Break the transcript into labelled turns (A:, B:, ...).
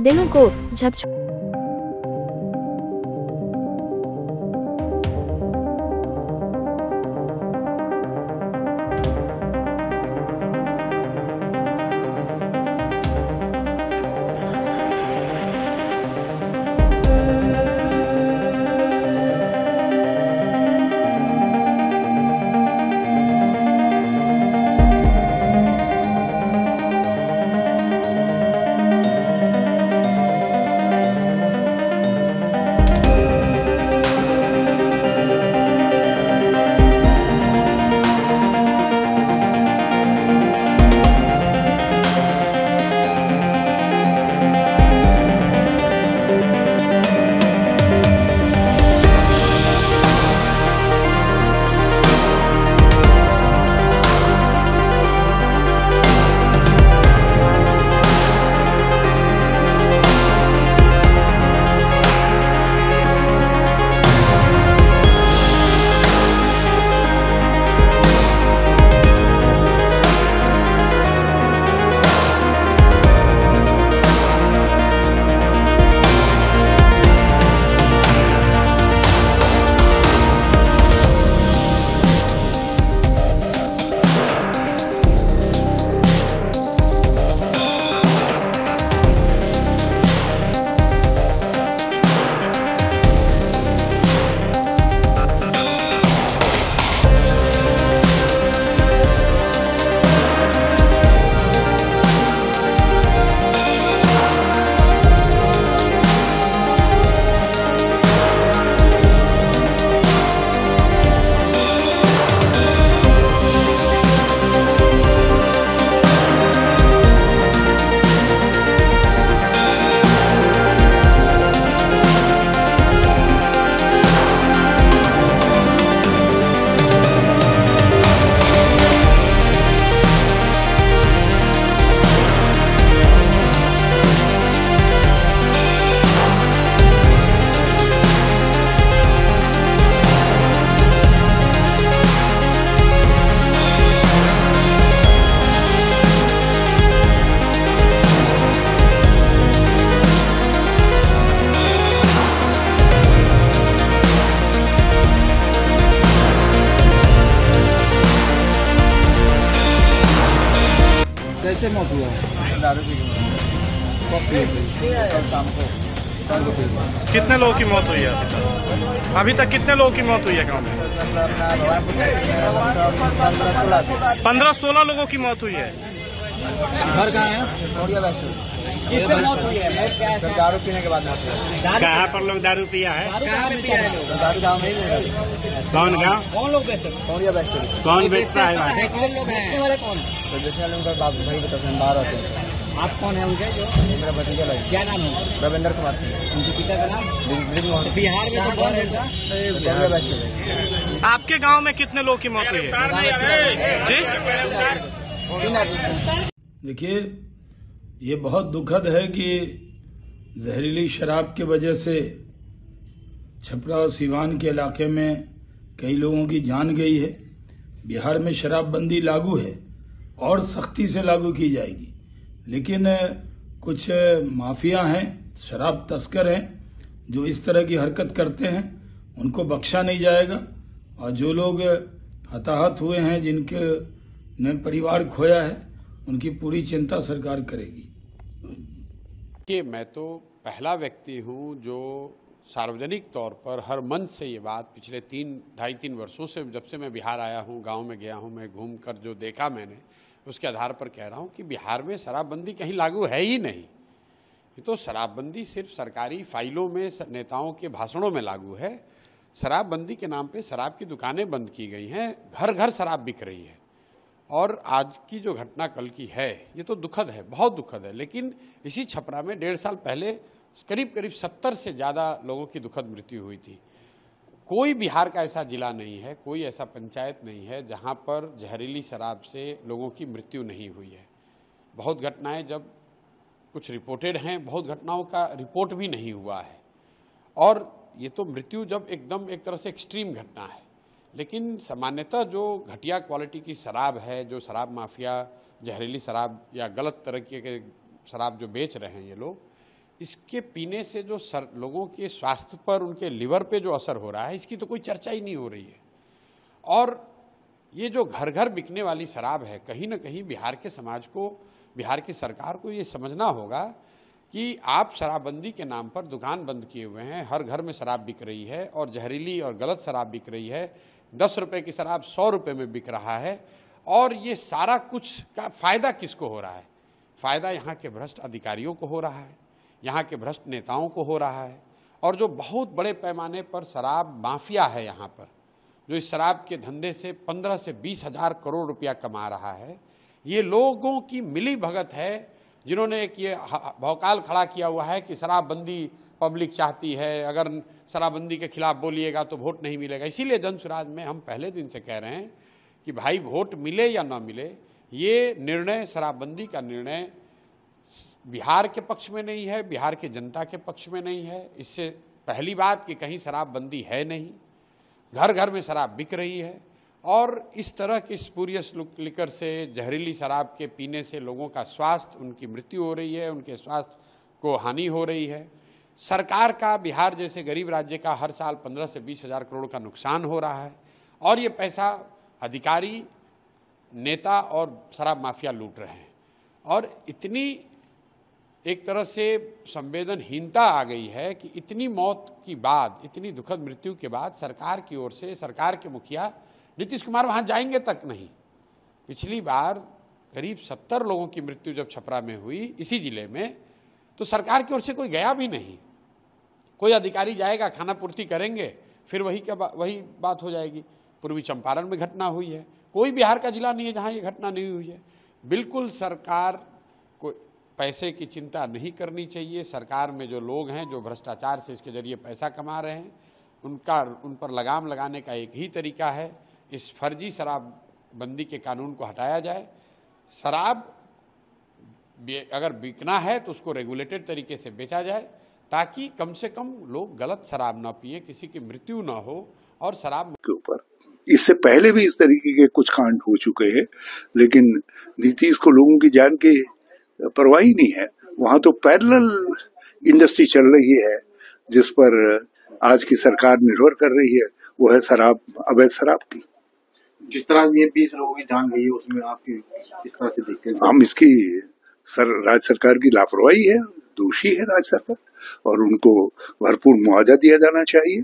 A: दिलों को झकझोर
B: कैसे मौत हुआ?
C: दारू पी के कल शाम को।
D: कितने लोगों की मौत हुई है अभी तक? कितने लोगों की मौत हुई है गाँव में? 15-16 लोगों की मौत हुई है।
B: घर कहाँ है?
C: थोड़िया वैसे
B: किससे मौत हुई है?
C: दारू पीने के बाद मौत हुई।
D: कहाँ पर लोग दारू पिया है?
B: कहाँ पे पिया है लोग?
C: दारू गाँव में ही मिलेगा।
D: कौन गाँव?
B: कौन लोग बेचते हैं?
C: थोड़िया वैसे
D: कौन बेचता है?
B: बेचने लोग हैं। बेचने वाले कौन?
C: तो बेचने वाले उनका बाप भाई बताते हैं, बाहर आते हैं।
B: आप कौन है उनके? जो
C: मेरा भतीजा लगे।
B: क्या नाम है?
C: रविंदर कुमार सिंह।
B: उनके पिता का नाम?
C: तो
B: बिहार में तो कौन है?
C: थोड़िया वैसे
D: आपके गांव में कितने लोगों की मौत हुई है जी?
C: 3 आदमी।
E: देखिए, ये बहुत दुखद है कि जहरीली शराब की वजह से छपरा और सीवान के इलाके में कई लोगों की जान गई है। बिहार में शराबबंदी लागू है और सख्ती से लागू की जाएगी, लेकिन कुछ माफिया हैं, शराब तस्कर हैं, जो इस तरह की हरकत करते हैं, उनको बख्शा नहीं जाएगा। और जो लोग हताहत हुए हैं, जिनके ने परिवार खोया है, उनकी पूरी चिंता सरकार करेगी।
F: कि मैं तो पहला व्यक्ति हूं जो सार्वजनिक तौर पर हर मंच से ये बात पिछले 2.5-3 वर्षों से, जब से मैं बिहार आया हूं, गांव में गया हूं, मैं घूमकर जो देखा मैंने, उसके आधार पर कह रहा हूं कि बिहार में शराबबंदी कहीं लागू है ही नहीं। ये तो शराबबंदी सिर्फ सरकारी फाइलों में, नेताओं के भाषणों में लागू है। शराबबंदी के नाम पे शराब की दुकानें बंद की गई हैं, घर घर शराब बिक रही है। और आज की जो घटना कल की है, ये तो दुखद है, बहुत दुखद है। लेकिन इसी छपरा में 1.5 साल पहले करीब 70 से ज़्यादा लोगों की दुखद मृत्यु हुई थी। कोई बिहार का ऐसा जिला नहीं है, कोई ऐसा पंचायत नहीं है जहां पर जहरीली शराब से लोगों की मृत्यु नहीं हुई है। बहुत घटनाएं जब कुछ रिपोर्टेड हैं, बहुत घटनाओं का रिपोर्ट भी नहीं हुआ है। और ये तो मृत्यु जब एकदम एक तरह से एक्सट्रीम घटना है। लेकिन सामान्यतः जो घटिया क्वालिटी की शराब है, जो शराब माफिया जहरीली शराब या गलत तरह के शराब जो बेच रहे हैं ये लोग, इसके पीने से जो लोगों के स्वास्थ्य पर, उनके लिवर पे जो असर हो रहा है, इसकी तो कोई चर्चा ही नहीं हो रही है। और ये जो घर घर बिकने वाली शराब है, कहीं ना कहीं बिहार के समाज को, बिहार की सरकार को ये समझना होगा कि आप शराबबंदी के नाम पर दुकान बंद किए हुए हैं, हर घर में शराब बिक रही है और जहरीली और गलत शराब बिक रही है। 10 रुपए की शराब 100 रुपए में बिक रहा है। और ये सारा कुछ का फायदा किसको हो रहा है? फायदा यहाँ के भ्रष्ट अधिकारियों को हो रहा है, यहाँ के भ्रष्ट नेताओं को हो रहा है। और जो बहुत बड़े पैमाने पर शराब माफिया है यहाँ पर, जो इस शराब के धंधे से 15 से 20 हजार करोड़ रुपया कमा रहा है, ये लोगों की मिली भगत है, जिन्होंने एक ये भौकाल खड़ा किया हुआ है कि शराबबंदी पब्लिक चाहती है, अगर शराबबंदी के खिलाफ बोलिएगा तो वोट नहीं मिलेगा। इसीलिए जनसुराज में हम पहले दिन से कह रहे हैं कि भाई वोट मिले या ना मिले, ये निर्णय, शराबबंदी का निर्णय बिहार के पक्ष में नहीं है, बिहार के जनता के पक्ष में नहीं है। इससे पहली बात कि कहीं शराबबंदी है नहीं, घर घर में शराब बिक रही है और इस तरह के स्पूरियस लिकर से, जहरीली शराब के पीने से लोगों का स्वास्थ्य, उनकी मृत्यु हो रही है, उनके स्वास्थ्य को हानि हो रही है। सरकार का बिहार जैसे गरीब राज्य का हर साल 15 से 20 हजार करोड़ का नुकसान हो रहा है और ये पैसा अधिकारी, नेता और शराब माफिया लूट रहे हैं। और इतनी एक तरह से संवेदनहीनता आ गई है कि इतनी मौत की बाद, इतनी दुखद मृत्यु के बाद सरकार की ओर से, सरकार के मुखिया नीतीश कुमार वहां जाएंगे तक नहीं। पिछली बार करीब 70 लोगों की मृत्यु जब छपरा में हुई इसी जिले में, तो सरकार की ओर से कोई गया भी नहीं। कोई अधिकारी जाएगा, खाना पूर्ति करेंगे, फिर वही बात हो जाएगी। पूर्वी चंपारण में घटना हुई है, कोई बिहार का जिला नहीं है जहां ये घटना नहीं हुई है। बिल्कुल सरकार को पैसे की चिंता नहीं करनी चाहिए। सरकार में जो लोग हैं, जो भ्रष्टाचार से इसके जरिए पैसा कमा रहे हैं, उन पर लगाम लगाने का एक ही तरीका है, इस फर्जी शराबबंदी के कानून को हटाया जाए। शराब अगर बिकना है तो उसको रेगुलेटेड तरीके से बेचा जाए, ताकि कम से कम लोग गलत शराब ना पिए, किसी की मृत्यु ना हो। और शराब
C: के ऊपर इससे पहले भी इस तरीके के कुछ कांड हो चुके हैं, लेकिन नीतीश को लोगों की जान की परवाह ही नहीं है। वहां तो पैरेलल इंडस्ट्री चल रही है जिस पर आज की सरकार निर्भर कर रही है, वो है शराब, अवैध शराब की।
A: जिस तरह ये 20 लोगों की जान गई है, उसमें आपकी किस तरह से देखते हैं?
C: हम इसकी राज्य सरकार की लापरवाही है, दोषी है राज्य सरकार, और उनको भरपूर मुआवजा दिया जाना चाहिए।